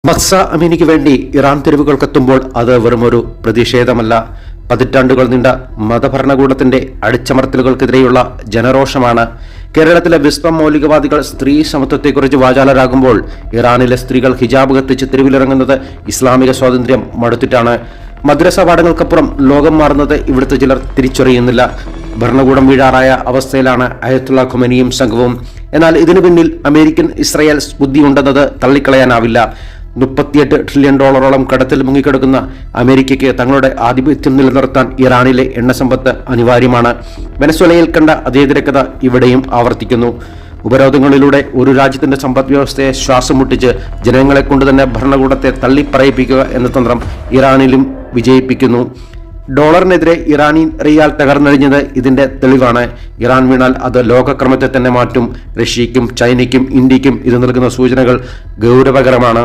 മഹ്സ അമീനിക്ക് വേണ്ടി ഇറാൻ തെരുവുകൾക്കെത്തുമ്പോൾ അത് വെറുമൊരു പ്രതിഷേധമല്ല, പതിറ്റാണ്ടുകൾ നീണ്ട മതഭരണകൂടത്തിന്റെ അടിച്ചമർത്തലുകൾക്കെതിരെയുള്ള ജനരോഷമാണ്. കേരളത്തിലെ വിസ്മം മൗലികവാദികൾ സ്ത്രീ സമത്വത്തെക്കുറിച്ച് വാചാലരാകുമ്പോൾ ഇറാനിലെ സ്ത്രീകൾ ഹിജാബ് കത്തിച്ച് തെരുവിലിറങ്ങുന്നത് ഇസ്ലാമിക സ്വാതന്ത്ര്യം മടുത്തിട്ടാണ്. മദ്രസ പാഠങ്ങൾക്കപ്പുറം ലോകം മാറുന്നത് ഇവിടുത്തെ ചിലർ തിരിച്ചറിയുന്നില്ല. ഭരണകൂടം വീഴാറായ അവസ്ഥയിലാണ് അയത്തുള്ള ഖൊമേനിയും സംഘവും. എന്നാൽ ഇതിനു പിന്നിൽ അമേരിക്കൻ ഇസ്രായേൽ ബുദ്ധിയുണ്ടെന്നത് തള്ളിക്കളയാനാവില്ല. $38 ട്രില്യൺ കടത്തിൽ മുങ്ങിക്കിടക്കുന്ന അമേരിക്കയ്ക്ക് തങ്ങളുടെ ആധിപത്യം നിലനിർത്താൻ ഇറാനിലെ എണ്ണസമ്പത്ത് അനിവാര്യമാണ്. വെനസ്വേലയിൽ കണ്ട അതേ തിരക്കഥ ഇവിടെയും ആവർത്തിക്കുന്നു. ഉപരോധങ്ങളിലൂടെ ഒരു രാജ്യത്തിന്റെ സമ്പദ് വ്യവസ്ഥയെ ശ്വാസം മുട്ടിച്ച് ജനങ്ങളെ കൊണ്ട് തന്നെ ഭരണകൂടത്തെ തള്ളിപ്പറയിപ്പിക്കുക എന്ന തന്ത്രം ഇറാനിലും വിജയിപ്പിക്കുന്നു. ഡോളറിനെതിരെ ഇറാനി റിയാൽ തകർന്നടിഞ്ഞത് ഇതിന്റെ തെളിവാണ്. ഇറാൻ വീണാൽ അത് ലോകക്രമത്തെ തന്നെ മാറ്റും. റഷ്യയ്ക്കും ചൈനയ്ക്കും ഇന്ത്യക്കും ഇത് നൽകുന്ന സൂചനകൾ ഗൗരവകരമാണ്.